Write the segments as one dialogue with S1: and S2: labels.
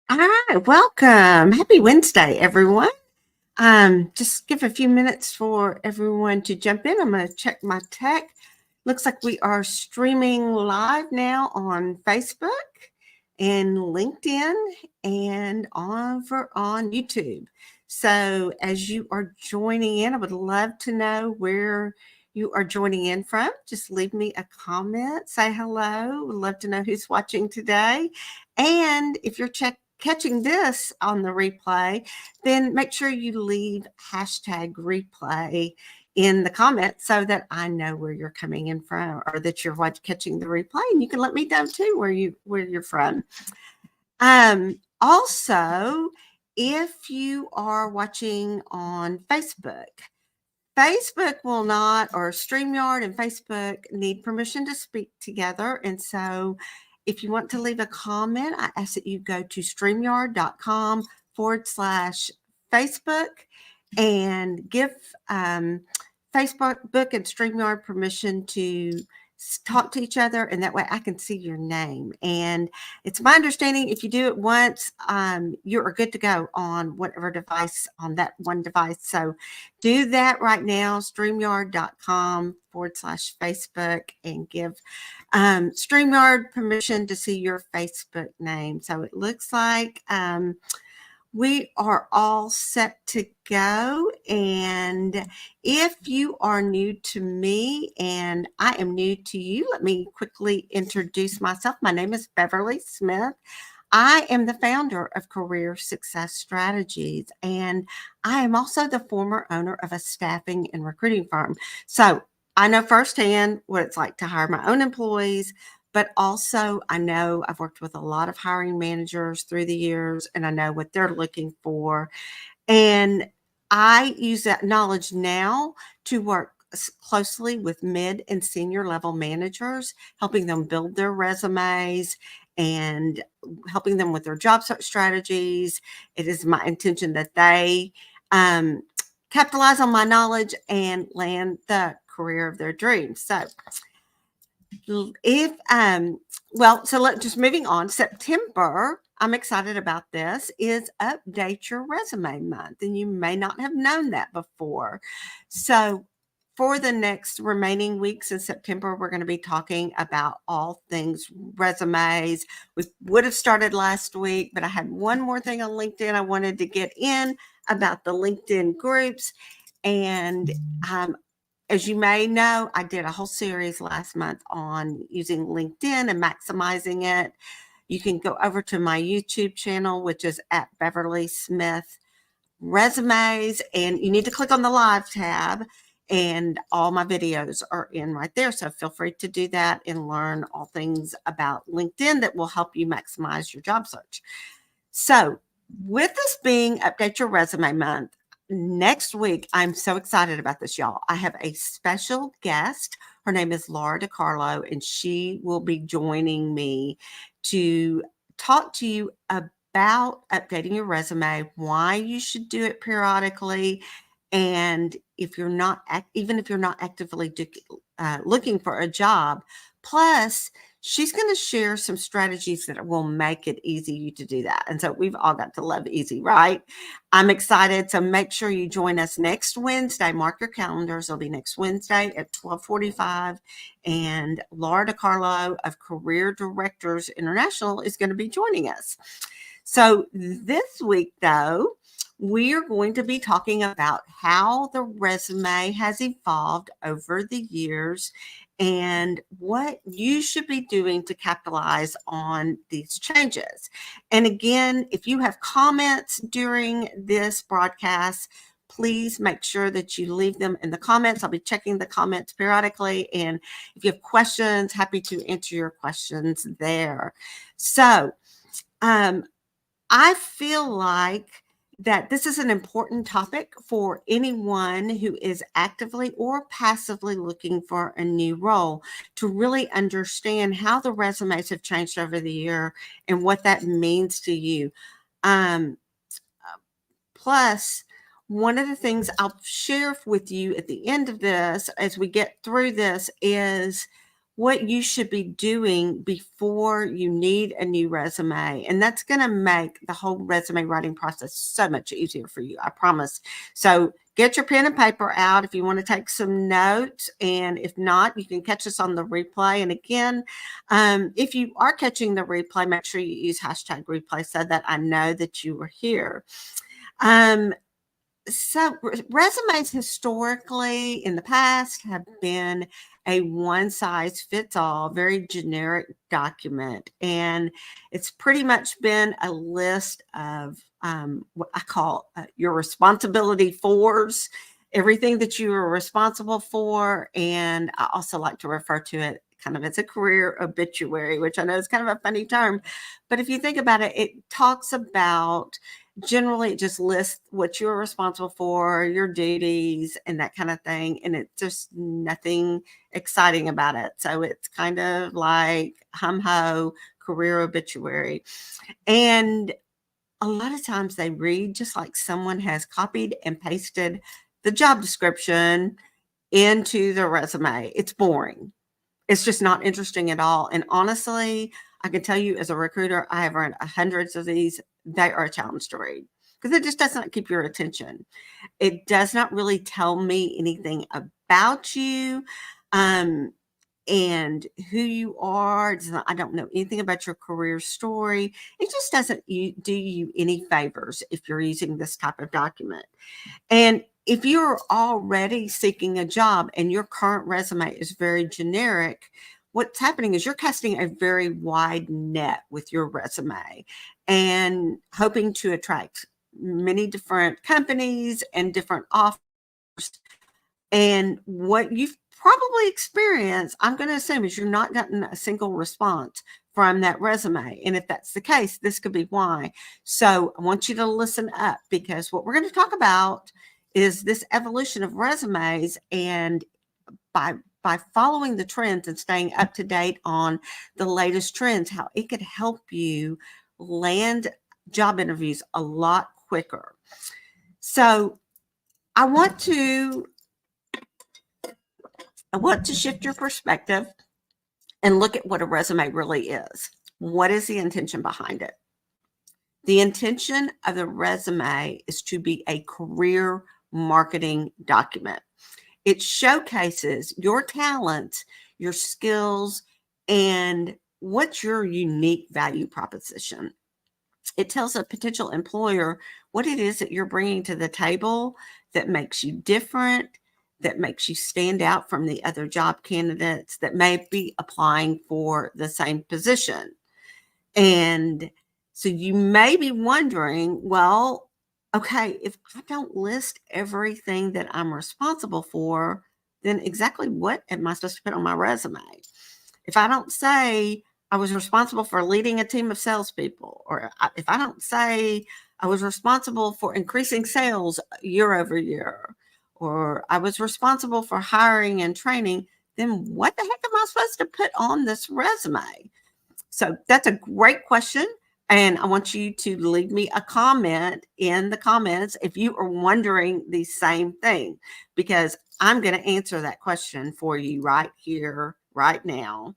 S1: All right, welcome. Happy Wednesday, everyone. Just give a few minutes for everyone to jump in. I'm going to check my tech. Looks like we are streaming live now on Facebook and LinkedIn and on YouTube. So as you are joining in, I would love to know where you are joining in from. Just leave me a comment, say hello. Would love to know who's watching today. And if you're catching this on the replay, then make sure you leave hashtag replay in the comments so that I know where you're coming in from or that you're catching the replay, and you can let me know too where you're from. Also, if you are watching on Facebook will not, or StreamYard and Facebook need permission to speak together. And so if you want to leave a comment, I ask that you go to StreamYard.com/Facebook and give Facebook and StreamYard permission to talk to each other, and that way I can see your name. And it's my understanding if you do it once, you are good to go on whatever device, on that one device. So do that right now, StreamYard.com/Facebook, and give StreamYard permission to see your Facebook name. So it looks like we are all set to go. And if you are new to me and I am new to you, let me quickly introduce myself. My name is Beverly Smith. I am the founder of Career Success Strategies, and I am also the former owner of a staffing and recruiting firm. So I know firsthand what it's like to hire my own employees, but also I know I've worked with a lot of hiring managers through the years, and I know what they're looking for. And I use that knowledge now to work closely with mid and senior level managers, helping them build their resumes and helping them with their job search strategies. It is my intention that they capitalize on my knowledge and land the career of their dreams. So if just moving on, September, I'm excited about this, is Update Your Resume Month, and you may not have known that before. So for the next remaining weeks in September, we're going to be talking about all things resumes. We would have started last week, but I had one more thing on LinkedIn I wanted to get in about the LinkedIn groups. And as you may know, I did a whole series last month on using LinkedIn and maximizing it. You can go over to my YouTube channel, which is at Beverly Smith Resumes, and you need to click on the live tab, and all my videos are in right there. So feel free to do that and learn all things about LinkedIn that will help you maximize your job search. So with this being Update Your Resume Month, next week, I'm so excited about this, y'all. I have a special guest. Her name is Laura DiCarlo, and she will be joining me to talk to you about updating your resume, why you should do it periodically, and if you're not, even if you're not actively looking for a job. Plus, she's going to share some strategies that will make it easy to do that. And so we've all got to love easy, right? I'm excited. So make sure you join us next Wednesday. Mark your calendars. It'll be next Wednesday at 12:45. And Laura DiCarlo of Career Directors International is going to be joining us. So this week, though, we are going to be talking about how the resume has evolved over the years and what you should be doing to capitalize on these changes. And again, if you have comments during this broadcast, please make sure that you leave them in the comments. I'll be checking the comments periodically. And if you have questions, happy to answer your questions there. So I feel like that this is an important topic for anyone who is actively or passively looking for a new role, to really understand how the resumes have changed over the year and what that means to you. Um, Plus, one of the things I'll share with you at the end of this as we get through this is what you should be doing before you need a new resume. And that's going to make the whole resume writing process so much easier for you, I promise. So get your pen and paper out if you want to take some notes. And if not, you can catch us on the replay. And again, if you are catching the replay, make sure you use hashtag replay so that I know that you were here. So resumes historically in the past have been a one size fits all, very generic document. And it's pretty much been a list of what I call your responsibility fours, everything that you are responsible for. And I also like to refer to it kind of as a career obituary, which I know is kind of a funny term. But if you think about it, it talks about generally it just lists what you're responsible for, your duties, and that kind of thing. And it's just nothing exciting about it. So it's kind of like hum ho career obituary. And a lot of times they read just like someone has copied and pasted the job description into the resume. It's boring. It's just not interesting at all. And honestly, I can tell you as a recruiter, I have run hundreds of these. They are a challenge to read because it just does not keep your attention. It does not really tell me anything about you and who you are. I don't know anything about your career story. It just doesn't do you any favors if you're using this type of document. And if you're already seeking a job and your current resume is very generic, what's happening is you're casting a very wide net with your resume and hoping to attract many different companies and different offers. And what you've probably experienced, I'm going to assume, is you're not gotten a single response from that resume. And if that's the case, this could be why. So I want you to listen up because what we're going to talk about is this evolution of resumes, and by following the trends and staying up to date on the latest trends, how it could help you land job interviews a lot quicker. So I want to shift your perspective and look at what a resume really is. What is the intention behind it? The intention of the resume is to be a career marketing document. It showcases your talents, your skills, and what's your unique value proposition. It tells a potential employer what it is that you're bringing to the table that makes you different, that makes you stand out from the other job candidates that may be applying for the same position. And so you may be wondering, well, okay, if I don't list everything that I'm responsible for, then exactly what am I supposed to put on my resume? If I don't say I was responsible for leading a team of salespeople, or if I don't say I was responsible for increasing sales year over year, or I was responsible for hiring and training, then what the heck am I supposed to put on this resume? So that's a great question. And I want you to leave me a comment in the comments if you are wondering the same thing, because I'm going to answer that question for you right here, right now.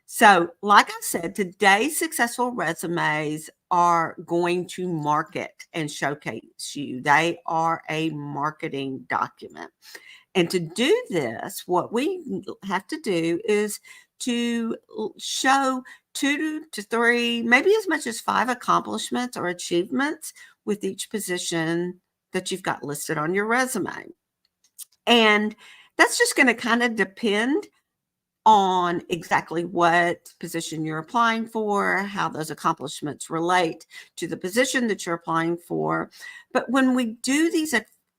S1: So, like I said, today's successful resumes are going to market and showcase you. They are a marketing document. And to do this, what we have to do is to show 2 to 3, maybe as much as 5 accomplishments or achievements with each position that you've got listed on your resume. And that's just going to kind of depend on exactly what position you're applying for, how those accomplishments relate to the position that you're applying for. But when we do these,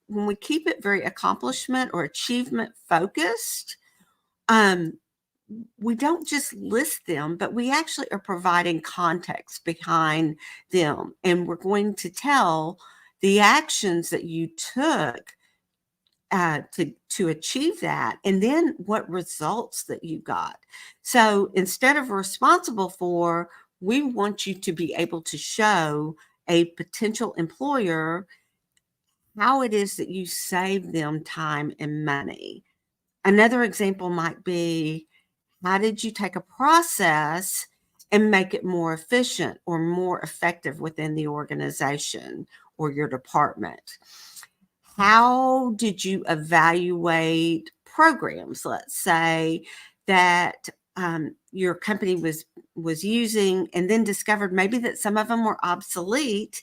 S1: when we keep it very accomplishment or achievement focused, we don't just list them, but we actually are providing context behind them. And we're going to tell the actions that you took to achieve that, and then what results that you got. So instead of responsible for, we want you to be able to show a potential employer how it is that you save them time and money. Another example might be How did you take a process and make it more efficient or more effective within the organization or your department? How did you evaluate programs, let's say, that your company was using and then discovered maybe that some of them were obsolete,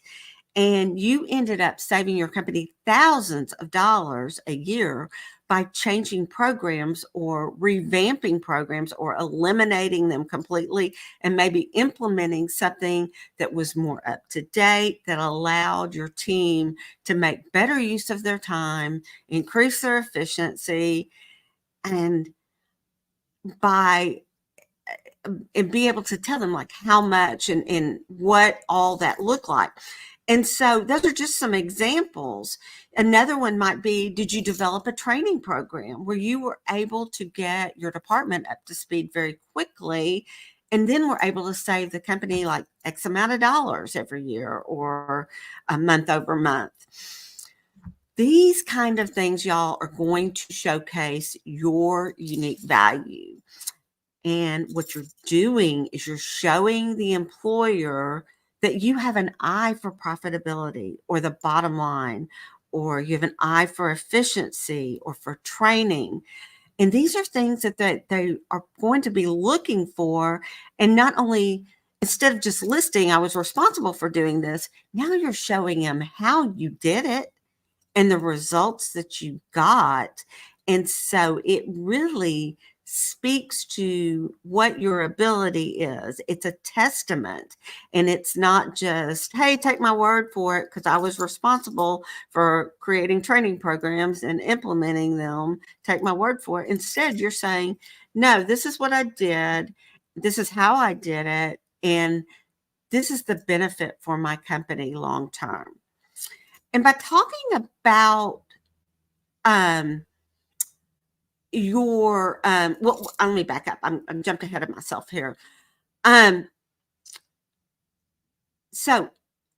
S1: and you ended up saving your company thousands of dollars a year by changing programs or revamping programs or eliminating them completely and maybe implementing something that was more up to date, that allowed your team to make better use of their time, increase their efficiency, and by and be able to tell them like how much and what all that looked like. And so those are just some examples. Another one might be, did you develop a training program where you were able to get your department up to speed very quickly, and then were able to save the company like X amount of dollars every year or a month over month? These kind of things, y'all, are going to showcase your unique value. And what you're doing is you're showing the employer that you have an eye for profitability or the bottom line, or you have an eye for efficiency or for training. And these are things that they are going to be looking for. And not only, instead of just listing, I was responsible for doing this, now you're showing them how you did it and the results that you got. And so it really speaks to what your ability is. It's a testament, and it's not just, hey, take my word for it because I was responsible for creating training programs and implementing them. Take my word for it. Instead, you're saying, no, this is what I did. This is how I did it. And this is the benefit for my company long term. And by talking about well, let me back up. I'm jumped ahead of myself here. So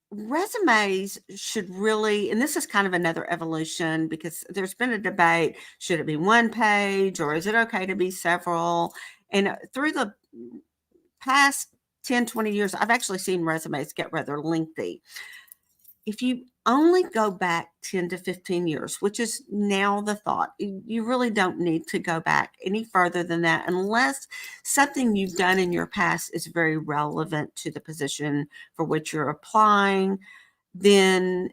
S1: resumes should really, and this is kind of another evolution because there's been a debate, should it be one page or is it okay to be several? And through the past 10, 20 years, I've actually seen resumes get rather lengthy. If you only go back 10 to 15 years, which is now the thought, you really don't need to go back any further than that unless something you've done in your past is very relevant to the position for which you're applying. Then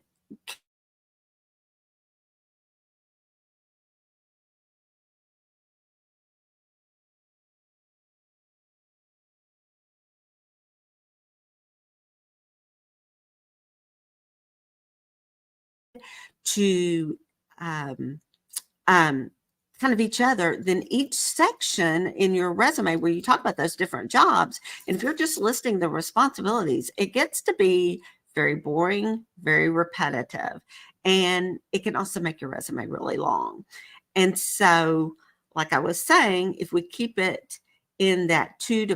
S1: to um, um, kind of each other, then each section in your resume where you talk about those different jobs, and if you're just listing the responsibilities, it gets to be very boring, very repetitive, and it can also make your resume really long. And so, like I was saying, if we keep it in that two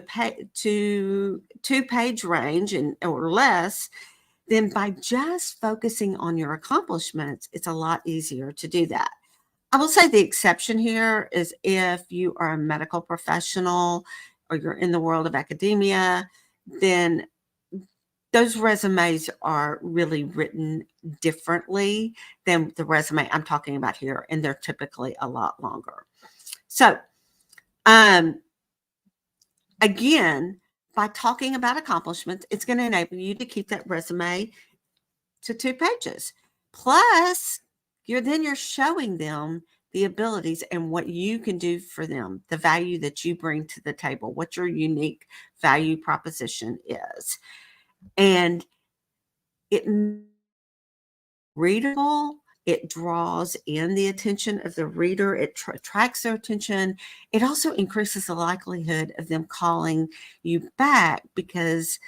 S1: page range and or less, then by just focusing on your accomplishments, it's a lot easier to do that. I will say the exception here is if you are a medical professional or you're in the world of academia, then those resumes are really written differently than the resume I'm talking about here, and they're typically a lot longer. So, again, by talking about accomplishments, it's going to enable you to keep that resume to 2 pages. Plus, you're showing them the abilities and what you can do for them, the value that you bring to the table, what your unique value proposition is. And it readable, it draws in the attention of the reader, it attracts their attention. It also increases the likelihood of them calling you back because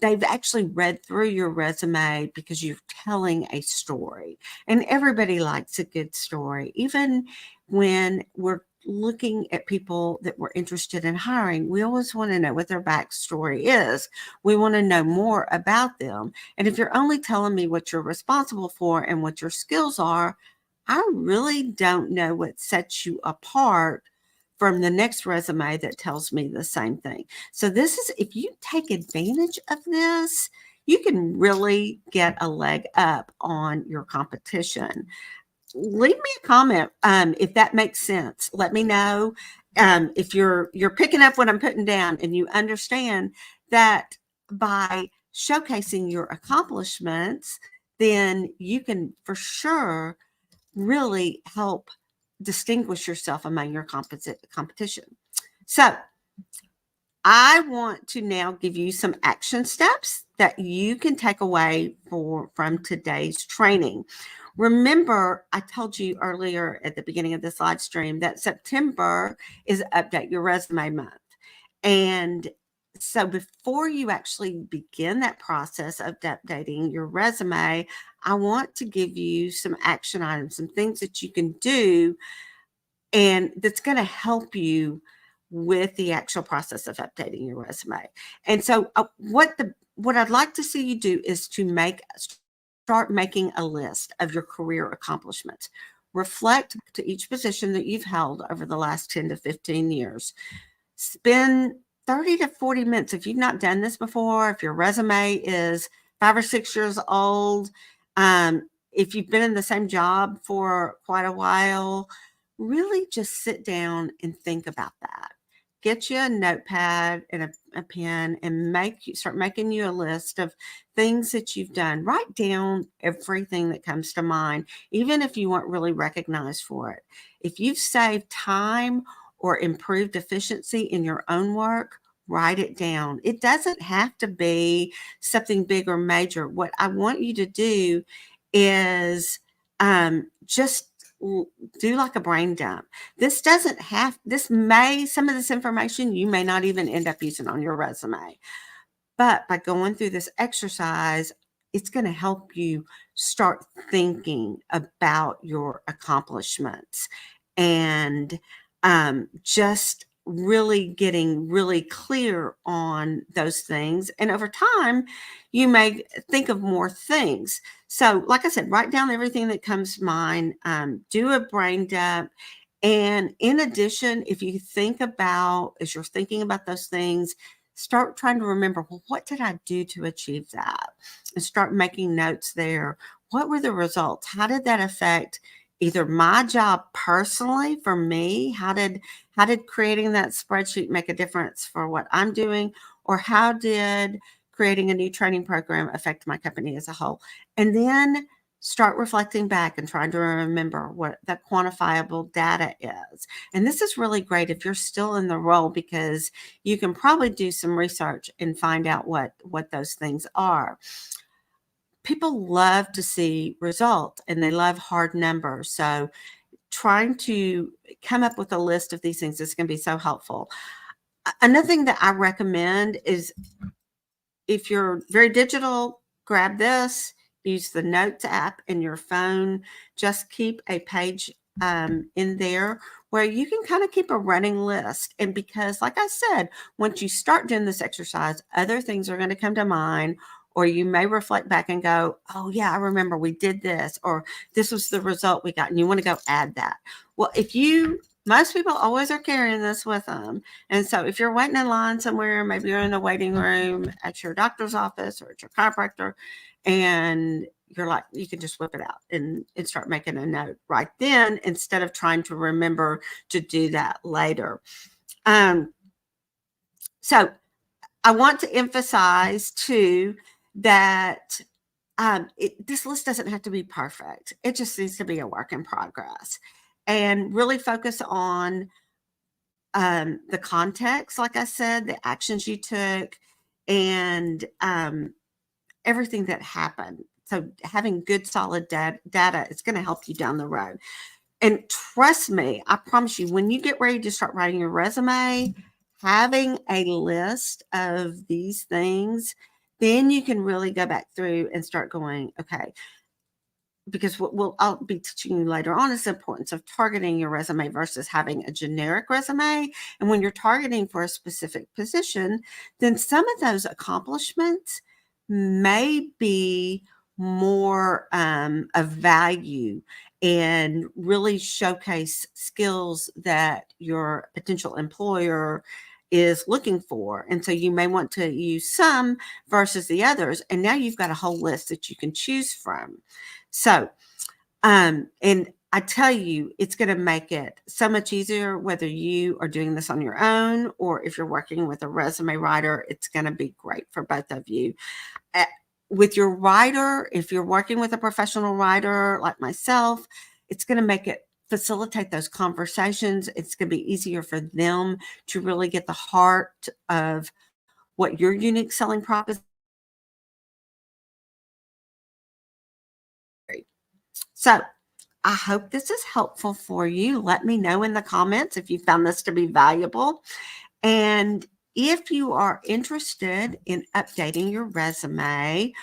S1: they've actually read through your resume because you're telling a story, and everybody likes a good story. Even when we're looking at people that we're interested in hiring, we always want to know what their backstory is. We want to know more about them. And if you're only telling me what you're responsible for and what your skills are, I really don't know what sets you apart from the next resume that tells me the same thing. So this is, if you take advantage of this, you can really get a leg up on your competition. Leave me a comment if that makes sense. Let me know if you're picking up what I'm putting down and you understand that by showcasing your accomplishments, then you can for sure really help distinguish yourself among your competition. So I want to now give you some action steps that you can take away from today's training. Remember, I told you earlier at the beginning of this live stream that September is Update Your Resume Month. And so before you actually begin that process of updating your resume, I want to give you some action items, some things that you can do, and that's going to help you with the actual process of updating your resume. And so what I'd like to see you do is to start making a list of your career accomplishments. Reflect to each position that you've held over the last 10 to 15 years. Spend 30 to 40 minutes. If you've not done this before, if your resume is 5 or 6 years old, if you've been in the same job for quite a while, really just sit down and think about that. Get you a notepad and a pen and start making you a list of things that you've done. Write down everything that comes to mind, even if you weren't really recognized for it. If you've saved time or improved efficiency in your own work, write it down. It doesn't have to be something big or major. What I want you to do is just do like a brain dump. Some of this information you may not even end up using on your resume. But by going through this exercise, it's going to help you start thinking about your accomplishments and just really getting really clear on those things. And over time, you may think of more things. So like I said, write down everything that comes to mind, do a brain dump. And in addition, if you as you're thinking about those things, start trying to remember, well, what did I do to achieve that? And start making notes there. What were the results? How did that affect either my job personally for me? How did creating that spreadsheet make a difference for what I'm doing? Or how did creating a new training program affect my company as a whole? And then start reflecting back and trying to remember what that quantifiable data is. And this is really great if you're still in the role, because you can probably do some research and find out what those things are. People love to see results and they love hard numbers. So trying to come up with a list of these things is going to be so helpful. Another thing that I recommend is, if you're very digital, grab this, use the Notes app in your phone. Just keep a page in there where you can kind of keep a running list. And because, like I said, once you start doing this exercise, other things are going to come to mind, or you may reflect back and go, oh yeah, I remember we did this, or this was the result we got, and you want to go add that. Well, most people always are carrying this with them. And so if you're waiting in line somewhere, maybe you're in a waiting room at your doctor's office or at your chiropractor, and you're like, you can just whip it out and start making a note right then, instead of trying to remember to do that later. So I want to emphasize too that this list doesn't have to be perfect. It just needs to be a work in progress, and really focus on the context, like I said, the actions you took, and everything that happened. So having good, solid data is going to help you down the road. And trust me, I promise you, when you get ready to start writing your resume, having a list of these things, then you can really go back through and start going, okay, because I'll be teaching you later on is the importance of targeting your resume versus having a generic resume. And when you're targeting for a specific position, then some of those accomplishments may be more of value and really showcase skills that your potential employer is looking for. And so you may want to use some versus the others. And now you've got a whole list that you can choose from. So, and I tell you, it's going to make it so much easier whether you are doing this on your own or if you're working with a resume writer. It's going to be great for both of you. With your writer, if you're working with a professional writer like myself, it's going to make it facilitate those conversations. It's going to be easier for them to really get the heart of what your unique selling prop is. So I hope this is helpful for you. Let me know in the comments if you found this to be valuable. And if you are interested in updating your resume,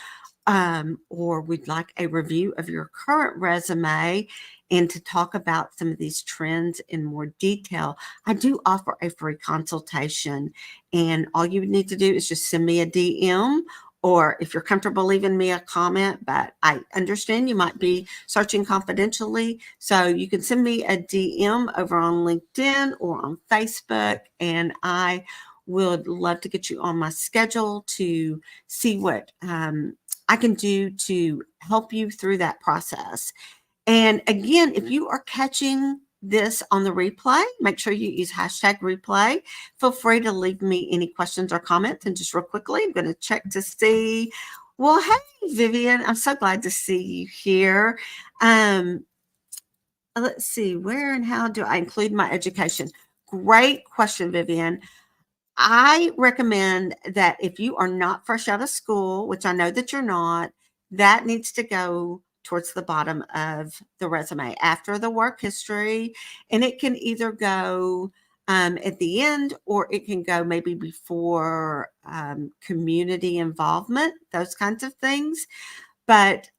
S1: or would like a review of your current resume and to talk about some of these trends in more detail, I do offer a free consultation. And all you would need to do is just send me a DM, or if you're comfortable leaving me a comment, but I understand you might be searching confidentially. So you can send me a DM over on LinkedIn or on Facebook, and I would love to get you on my schedule to see what I can do to help you through that process. And again, if you are catching this on the replay, make sure you use hashtag replay. Feel free to leave me any questions or comments. And just real quickly, I'm going to check to see. Well, hey, Vivian, I'm so glad to see you here. Let's see, where and how do I include my education? Great question, Vivian. I recommend that if you are not fresh out of school, which I know that you're not, that needs to go towards the bottom of the resume after the work history. And it can either go at the end, or it can go maybe before community involvement, those kinds of things. But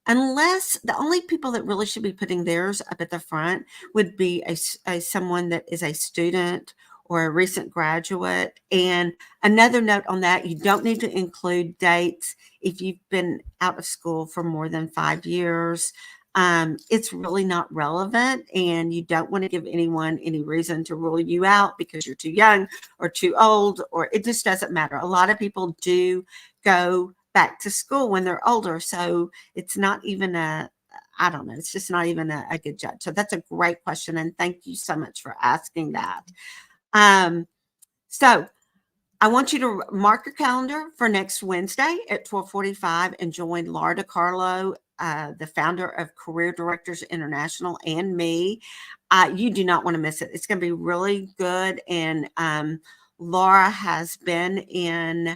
S1: unless the only people that really should be putting theirs up at the front would be a someone that is a student or a recent graduate. And another note on that, you don't need to include dates if you've been out of school for more than 5 years. It's really not relevant, and you don't want to give anyone any reason to rule you out because you're too young or too old, or it just doesn't matter. A lot of people do go back to school when they're older, so it's not even I don't know, it's just not even a good judge. So that's a great question, and thank you so much for asking that. So I want you to mark your calendar for next Wednesday at 12:45 and join Laura DiCarlo, the founder of Career Directors International, and me. You do not want to miss it. It's going to be really good. And Laura has been in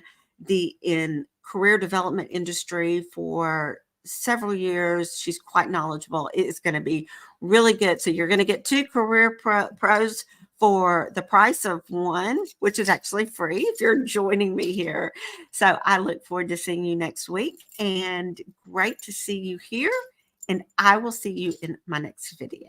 S1: career development industry for several years. She's quite knowledgeable. It is going to be really good. So you're going to get two career pros for the price of one, which is actually free if you're joining me here. So I look forward to seeing you next week, and great to see you here. And I will see you in my next video.